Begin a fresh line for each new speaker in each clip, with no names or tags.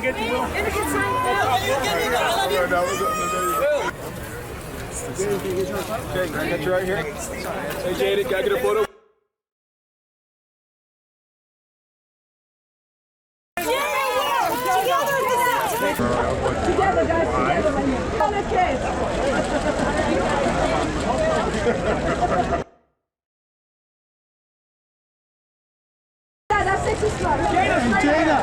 get you, Will?
Okay, can I get you right here? Hey, Jaded, can I get a photo?
Together, guys, together. On a kiss. That's sexy stuff.
Jada!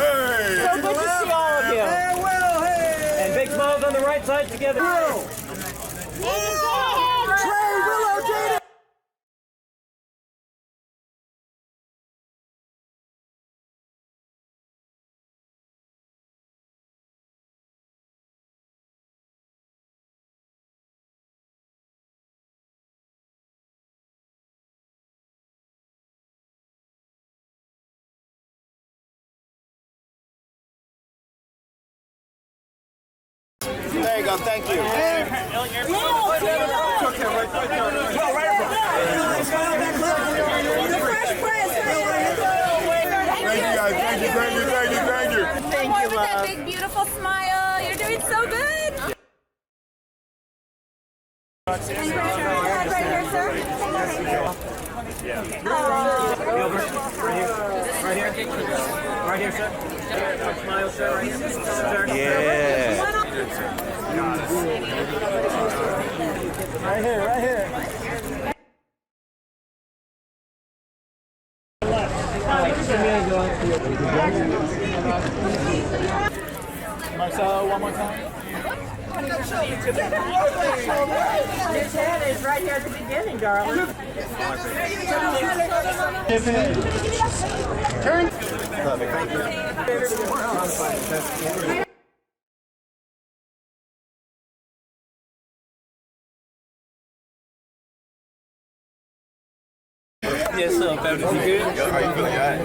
So good to see all of you.
Hey, Will, hey!
And big smiles on the right side together.
Will! Trey, Willow, Jada!
There you go, thank you.
Thank you, with that big, beautiful smile. You're doing so good. Right here, sir.
Right here, sir. Smile, sir. Right here. Sir.
Yeah.
Right here, right here. Marcelo, one more time.
His head is right here at the beginning, darling.
Turn.
Yes, sir. Baby, you good?
How you feeling, guys?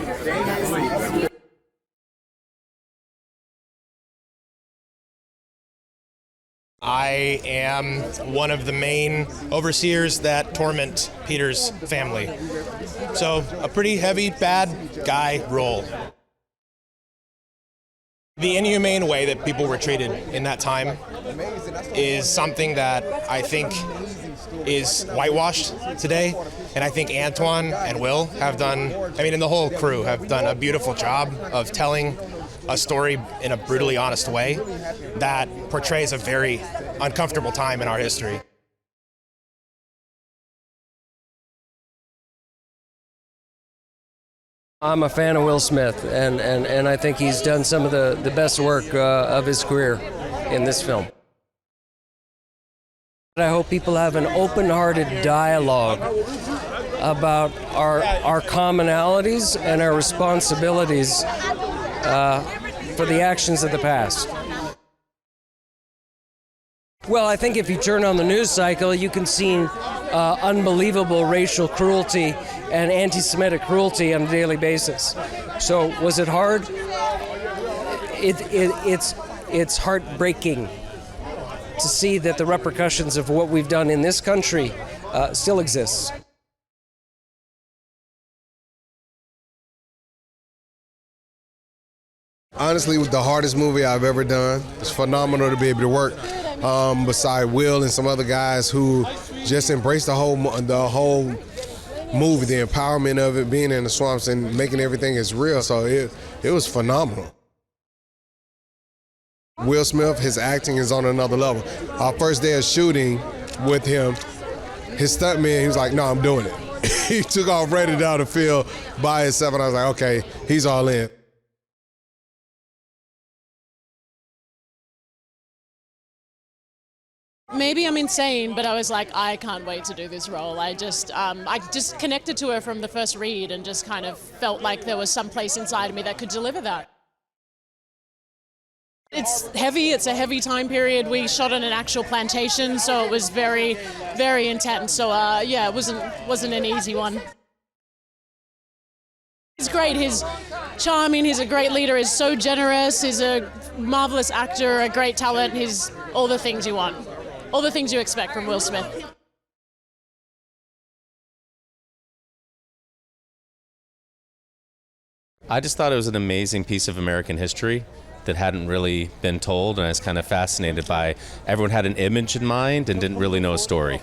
I am one of the main overseers that torment Peter's family. So, a pretty heavy, bad guy role. The inhumane way that people were treated in that time is something that I think is whitewashed today. And I think Antoine and Will have done, and the whole crew have done a beautiful job of telling a story in a brutally honest way that portrays a very uncomfortable time in our history.
I'm a fan of Will Smith, and I think he's done some of the best work of his career in this film. I hope people have an open-hearted dialogue about our commonalities and our responsibilities for the actions of the past. Well, I think if you turn on the news cycle, you can see unbelievable racial cruelty and anti-Semitic cruelty on a daily basis. So, was it hard? It's heartbreaking to see that the repercussions of what we've done in this country still exists.
Honestly, it was the hardest movie I've ever done. It's phenomenal to be able to work beside Will and some other guys who just embraced the whole movie, the empowerment of it, being in the swamps and making everything as real. So it was phenomenal. Will Smith, his acting is on another level. Our first day of shooting with him, his stuntman, he was like, "No, I'm doing it." He took off ready down the field by himself, and I was like, "Okay, he's all in."
Maybe I'm insane, but I was like, I can't wait to do this role. I just connected to her from the first read and just kind of felt like there was some place inside of me that could deliver that. It's heavy, it's a heavy time period. We shot on an actual plantation, so it was very, very intense. So yeah, it wasn't an easy one. He's great, he's charming, he's a great leader, he's so generous, he's a marvelous actor, a great talent, he's all the things you want. All the things you expect from Will Smith.
I just thought it was an amazing piece of American history that hadn't really been told, and I was kind of fascinated by everyone had an image in mind and didn't really know a story.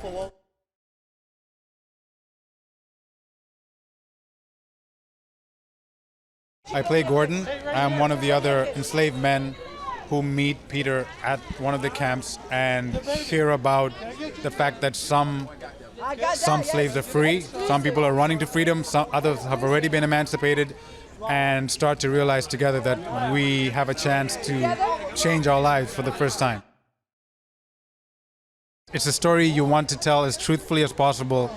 I play Gordon. I'm one of the other enslaved men who meet Peter at one of the camps and hear about the fact that some slaves are free, some people are running to freedom, some others have already been emancipated, and start to realize together that we have a chance to change our lives for the first time. It's a story you want to tell as truthfully as possible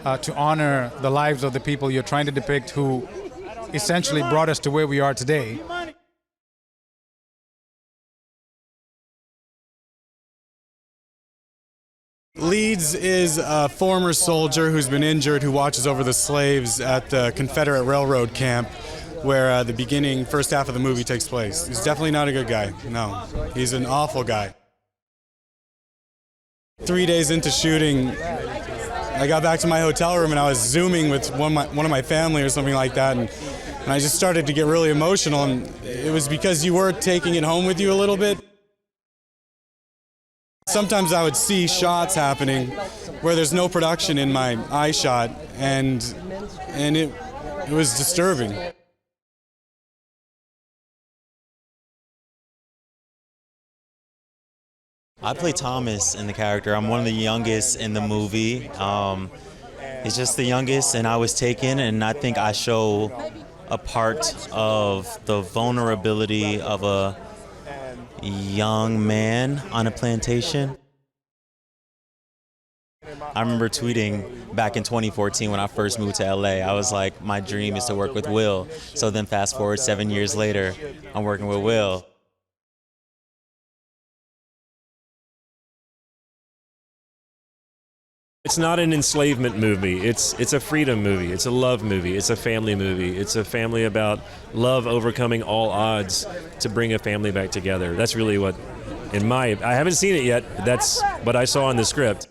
to honor the lives of the people you're trying to depict who essentially brought us to where we are today.
Leeds is a former soldier who's been injured who watches over the slaves at the Confederate Railroad camp where the first half of the movie takes place. He's definitely not a good guy, no. He's an awful guy. 3 days into shooting, I got back to my hotel room and I was Zooming with one of my family or something like that, and I just started to get really emotional, and it was because you were taking it home with you a little bit. Sometimes I would see shots happening where there's no production in my eye shot, and it was disturbing.
I play Thomas in the character. I'm one of the youngest in the movie. He's just the youngest, and I was taken, and I think I show a part of the vulnerability of a young man on a plantation. I remember tweeting back in 2014 when I first moved to LA, I was like, my dream is to work with Will. So then fast forward 7 years later, I'm working with Will.
It's not an enslavement movie. It's a freedom movie. It's a love movie. It's a family movie. It's a family about love overcoming all odds to bring a family back together. That's really what, I haven't seen it yet, but that's what I saw in the script.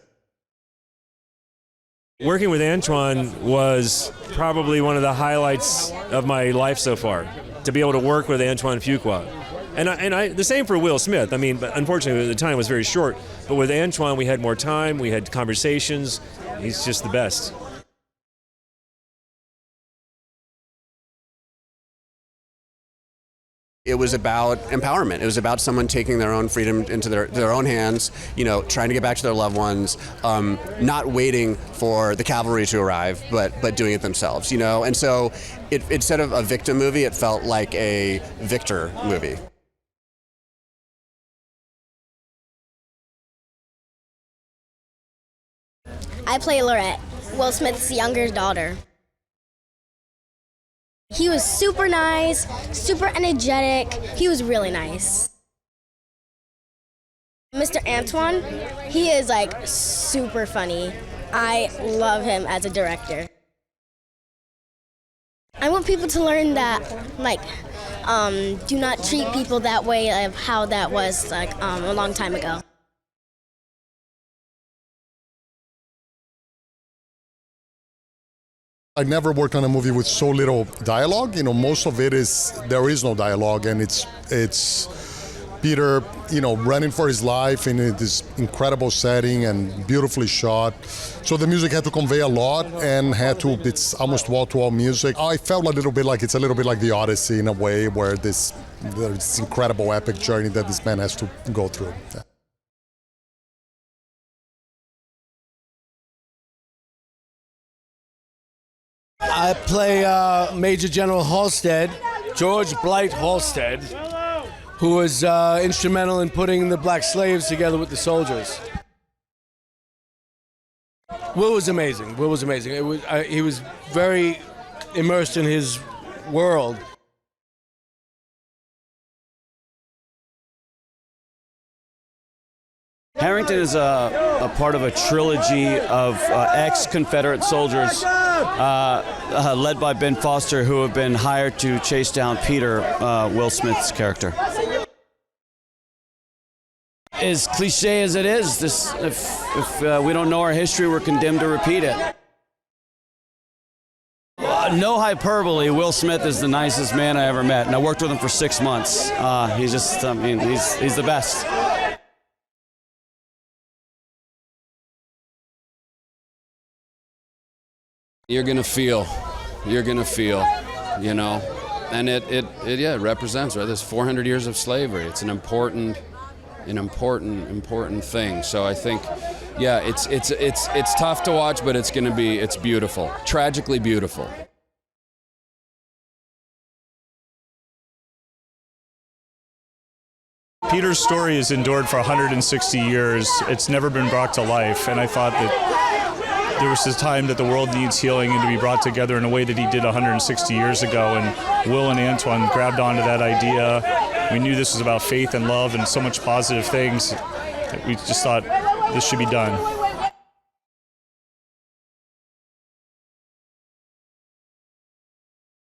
Working with Antoine was probably one of the highlights of my life so far, to be able to work with Antoine Fuqua. And the same for Will Smith. I mean, but unfortunately, the time was very short. But with Antoine, we had more time. We had conversations. He's just the best.
It was about empowerment. It was about someone taking their own freedom into their own hands, trying to get back to their loved ones, not waiting for the cavalry to arrive, but doing it themselves, And so instead of a victim movie, it felt like a victor movie.
I play Lorette, Will Smith's younger daughter. He was super nice, super energetic. He was really nice. Mr. Antoine, he is super funny. I love him as a director. I want people to learn that, do not treat people that way of how that was a long time ago.
I never worked on a movie with so little dialogue. Most of it there is no dialogue, and it's Peter, running for his life in this incredible setting and beautifully shot. So the music had to convey a lot, and it's almost wall-to-wall music. I felt it's a little bit like the Odyssey in a way, where there's this incredible epic journey that this man has to go through. Yeah.
I play Major General Halstead, George Blight Halstead, who was instrumental in putting the black slaves together with the soldiers. Will was amazing. Will was amazing. He was very immersed in his world.
Harrington is a part of a trilogy of ex-Confederate soldiers led by Ben Foster, who have been hired to chase down Peter, Will Smith's character. As cliche as it is, if we don't know our history, we're condemned to repeat it. no hyperbole, Will Smith is the nicest man I ever met, and I worked with him for 6 months. He's just, I mean, he's the best.
You're gonna feel, you know, and it represents, right? There's 400 years of slavery. It's an important thing. So I think, yeah, it's tough to watch, but it's beautiful, tragically beautiful.
Peter's story has endured for 160 years. It's never been brought to life, and I thought that there was this time that the world needs healing and to be brought together in a way that he did 160 years ago, and Will and Antoine grabbed onto that idea. We knew this was about faith and love and so much positive things that we just thought this should be done.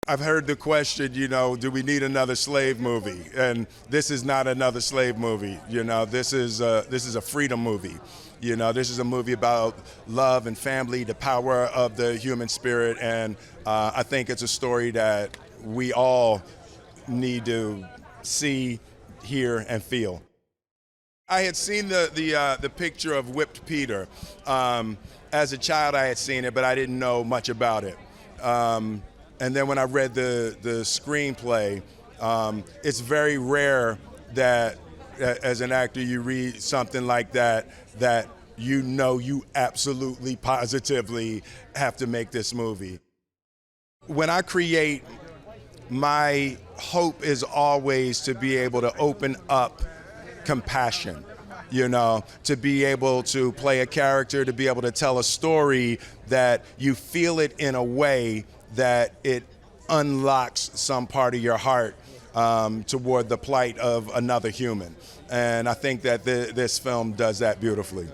I've heard the question, you know, do we need another slave movie? And this is not another slave movie. You know, this is a freedom movie. You know, this is a movie about love and family, the power of the human spirit, and I think it's a story that we all need to see, hear, and feel. I had seen the picture of whipped Peter. As a child, I had seen it, but I didn't know much about it. And then when I read the screenplay, it's very rare that as an actor you read something like that you know you absolutely, positively have to make this movie. When I create, my hope is always to be able to open up compassion, you know, to be able to play a character, to be able to tell a story that you feel it in a way that it unlocks some part of your heart toward the plight of another human. And I think that this film does that beautifully.